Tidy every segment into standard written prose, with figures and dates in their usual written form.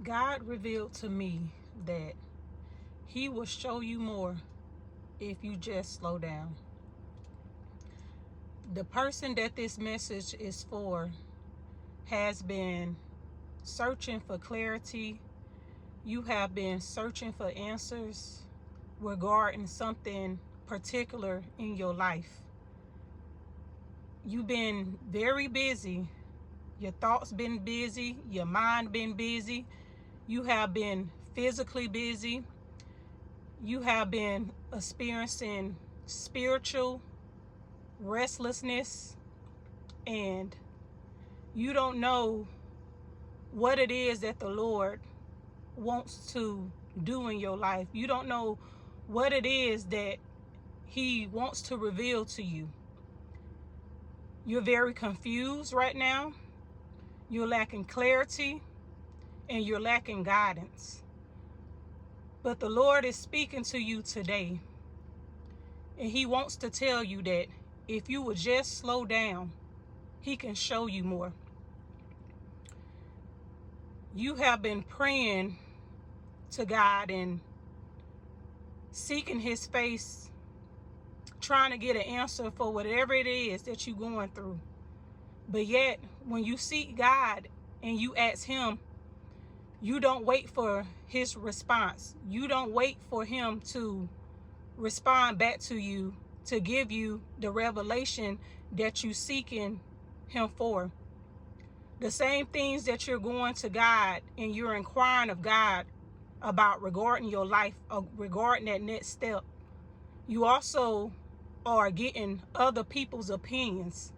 God revealed to me that He will show you more if you just slow down. The person that this message is for has been searching for clarity. You have been searching for answers regarding something particular in your life. You've been very busy. Your thoughts been busy. Your mind been busy. You have been physically busy. You have been experiencing spiritual restlessness, and you don't know what it is that the Lord wants to do in your life. You don't know what it is that He wants to reveal to you. You're very confused right now. You're lacking clarity and you're lacking guidance. But the Lord is speaking to you today, and He wants to tell you that if you would just slow down, He can show you more. You have been praying to God and seeking His face, trying to get an answer for whatever it is that you're going through. But yet, when you seek God and you ask Him, you don't wait for His response. You don't wait for Him to respond back to you, to give you the revelation that you're seeking Him for. The same things that you're going to God and you're inquiring of God about regarding your life, regarding that next step, you also are getting other people's opinions.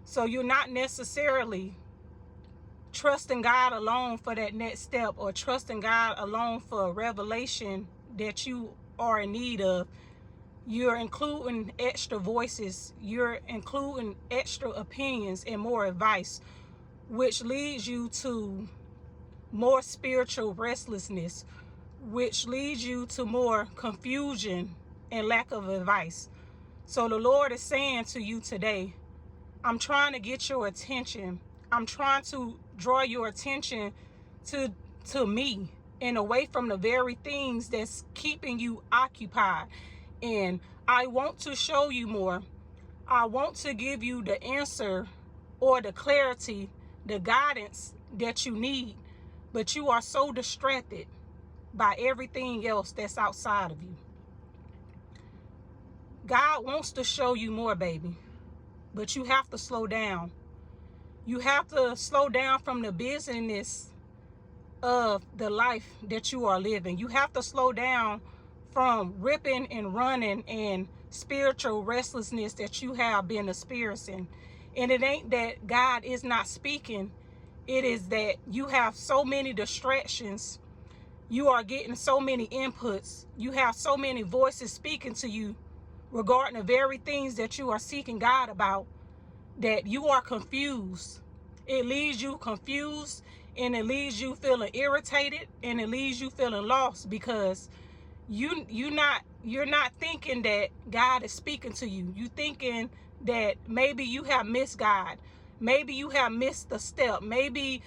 So you're not necessarily trusting God alone for that next step, or trusting God alone for a revelation that you are in need of. You're including extra voices, you're including extra opinions and more advice, which leads you to more spiritual restlessness, which leads you to more confusion and lack of advice. So the Lord is saying to you today, I'm trying to get your attention. I'm trying to draw your attention to me and away from the very things that's keeping you occupied. And I want to show you more. I want to give you the answer or the clarity, the guidance that you need. But you are so distracted by everything else that's outside of you. God wants to show you more, baby. But you have to slow down. You have to slow down from the busyness of the life that you are living. You have to slow down from ripping and running and spiritual restlessness that you have been experiencing. And it ain't that God is not speaking. It is that you have so many distractions. You are getting so many inputs. You have so many voices speaking to you regarding the very things that you are seeking God about, that you are confused. It leaves you confused, and it leaves you feeling irritated, and it leaves you feeling lost, because you're not thinking that God is speaking to you. You thinking that maybe you have missed God. Maybe you have missed a step. Maybe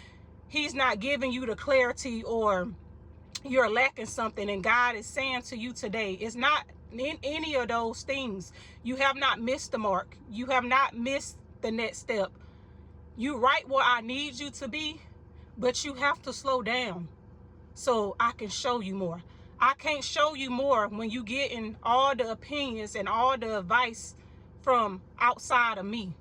He's not giving you the clarity, or you're lacking something. And God is saying to you today, it's not in any of those things. You have not missed the mark. You have not missed the next step. You right where I need you to be, but you have to slow down so I can show you more. I can't show you more when you getting all the opinions and all the advice from outside of me.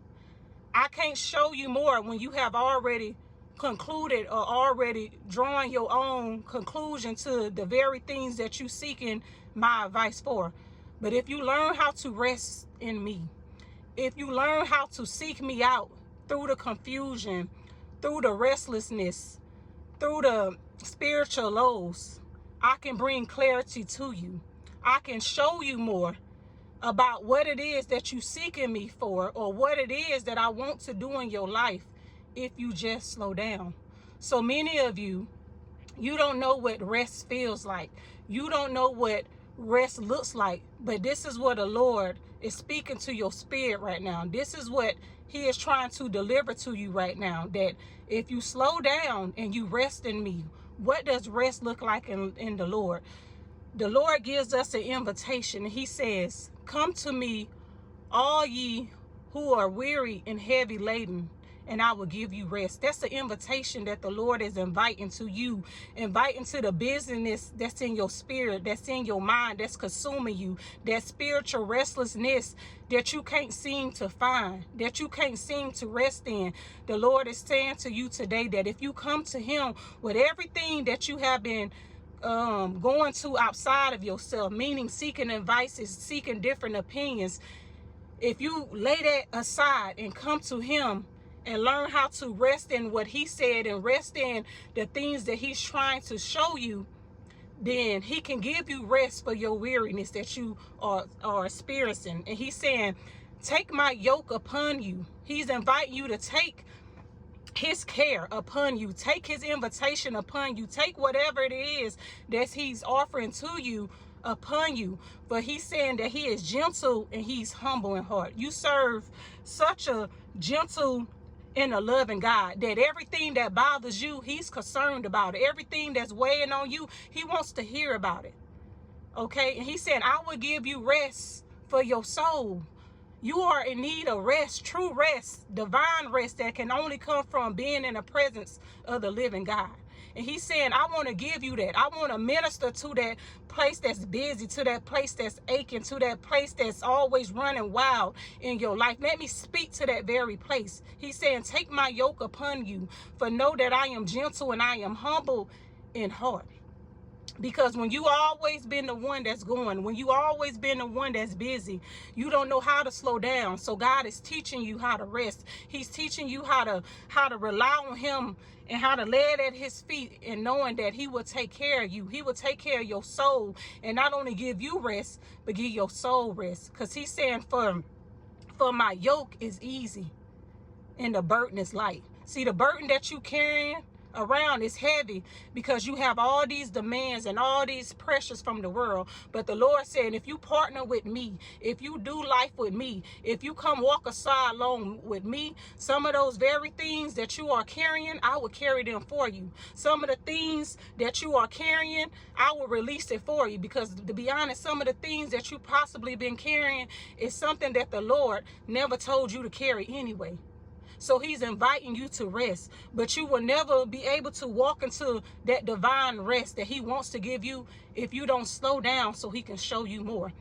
I can't show you more when you have already concluded or already drawing your own conclusion to the very things that you seeking my advice for. But if you learn how to rest in me, if you learn how to seek me out through the confusion, through the restlessness, through the spiritual lows, I can bring clarity to you. I can show you more about what it is that you seeking me for, or what it is that I want to do in your life if you just slow down. So many of you, you don't know what rest feels like. You don't know what rest looks like. But this is what the Lord is speaking to your spirit right now. This is what He is trying to deliver to you right now. That if you slow down and you rest in me, What does rest look like in the Lord? The Lord gives us an invitation. He says, come to me, all ye who are weary and heavy laden, and I will give you rest. That's the invitation that the Lord is inviting to you, inviting to the busyness that's in your spirit, that's in your mind, that's consuming you, that spiritual restlessness that you can't seem to find, that you can't seem to rest in. The Lord is saying to you today that if you come to him with everything that you have been going to outside of yourself, meaning seeking advices, seeking different opinions, if you lay that aside and come to him and learn how to rest in what he said and rest in the things that he's trying to show you, then he can give you rest for your weariness that you are experiencing. And he's saying, take my yoke upon you. He's inviting you to take his care upon you, take his invitation upon you, take whatever it is that he's offering to you upon you. But he's saying that he is gentle and he's humble in heart. You serve such a gentle and a loving God that everything that bothers you, he's concerned about it. Everything that's weighing on you, he wants to hear about it. Okay, and he said, I will give you rest for your soul. You are in need of rest, true rest, divine rest that can only come from being in the presence of the living God. And he's saying, I want to give you that. I want to minister to that place that's busy, to that place that's aching, to that place that's always running wild in your life. Let me speak to that very place. He's saying, take my yoke upon you, for know that I am gentle and I am humble in heart. Because when you always been the one that's going, when you always been the one that's busy, you don't know how to slow down. So God is teaching you how to rest. He's teaching you how to rely on him and how to lay it at his feet, and knowing that he will take care of you. He will take care of your soul, and not only give you rest, but give your soul rest. Because he's saying, for my yoke is easy and the burden is light. See, the burden that you carrying around is heavy because you have all these demands and all these pressures from the world. But the Lord said, if you partner with me, if you do life with me, if you come walk aside along with me, some of those very things that you are carrying, I will carry them for you. Some of the things that you are carrying, I will release it for you. Because to be honest, some of the things that you possibly been carrying is something that the Lord never told you to carry anyway. So he's inviting you to rest, but you will never be able to walk into that divine rest that he wants to give you if you don't slow down so he can show you more.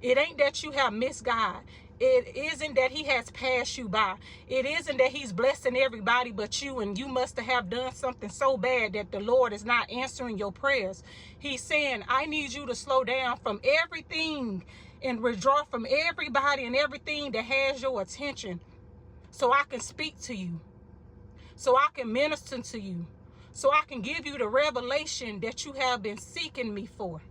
It ain't that you have missed God. It isn't that he has passed you by. It isn't that he's blessing everybody but you, and you must have done something so bad that the Lord is not answering your prayers. He's saying, I need you to slow down from everything and withdraw from everybody and everything that has your attention, so I can speak to you, so I can minister to you, so I can give you the revelation that you have been seeking me for.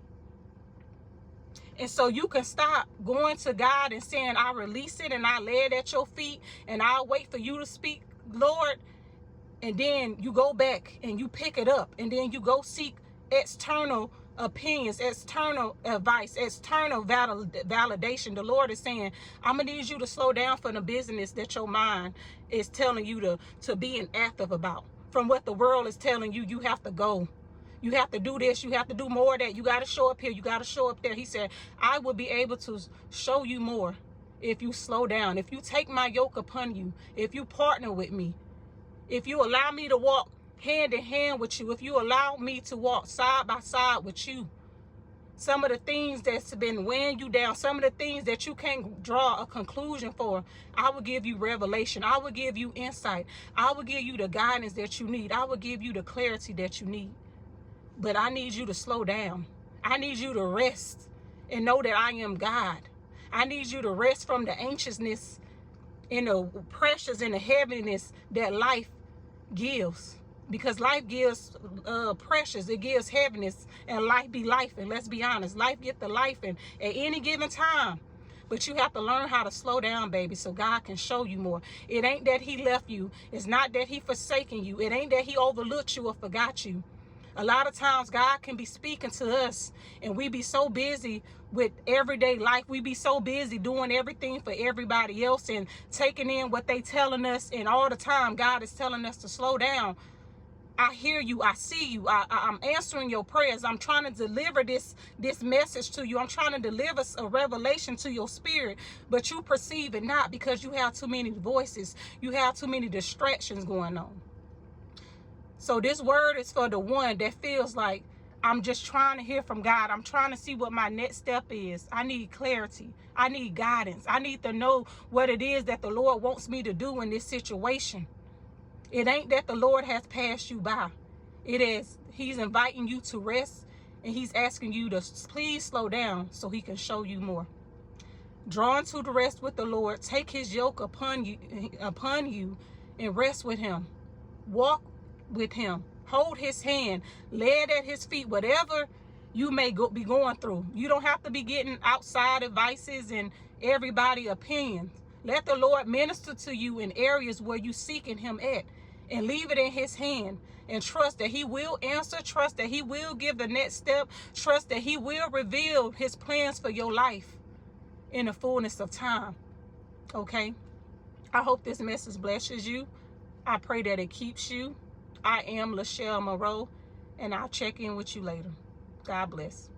And so you can stop going to God and saying, I release it and I lay it at your feet and I'll wait for you to speak, Lord. And then you go back and you pick it up, and then you go seek external opinions, external advice, external validation. The Lord is saying, I'm gonna need you to slow down from the business that your mind is telling you to be inactive about. From what the world is telling you, you have to go. You have to do this. You have to do more of that. You got to show up here. You got to show up there. He said, I will be able to show you more if you slow down, if you take my yoke upon you, if you partner with me, if you allow me to walk hand in hand with you, if you allow me to walk side by side with you. Some of the things that's been weighing you down, some of the things that you can't draw a conclusion for, I will give you revelation. I will give you insight. I will give you the guidance that you need. I will give you the clarity that you need. But I need you to slow down. I need you to rest and know that I am God. I need you to rest from the anxiousness and the pressures and the heaviness that life gives. Because life gives pressures, it gives heaviness, and life be life. And let's be honest, life get the life in at any given time. But you have to learn how to slow down, baby, so God can show you more. It ain't that he left you. It's not that he forsaken you. It ain't that he overlooked you or forgot you. A lot of times God can be speaking to us, and we be so busy with everyday life. We be so busy doing everything for everybody else and taking in what they telling us. And all the time God is telling us to slow down. I hear you. I see you. I'm answering your prayers. I'm trying to deliver this message to you. I'm trying to deliver a revelation to your spirit, but you perceive it not because you have too many voices. You have too many distractions going on. So this word is for the one that feels like, I'm just trying to hear from God. I'm trying to see what my next step is. I need clarity. I need guidance. I need to know what it is that the Lord wants me to do in this situation. It ain't that the Lord has passed you by. It is, he's inviting you to rest, and he's asking you to please slow down so he can show you more. Draw into the rest with the Lord. Take his yoke upon you and rest with him. Walk with him. Hold his hand. Lay it at his feet. Whatever you may be going through. You don't have to be getting outside advices and everybody's opinions. Let the Lord minister to you in areas where you seeking him at, and leave it in his hand, and trust that he will answer. Trust that he will give the next step. Trust that he will reveal his plans for your life in the fullness of time. Okay? I hope this message blesses you. I pray that it keeps you. I am Lachelle Moreau, and I'll check in with you later. God bless.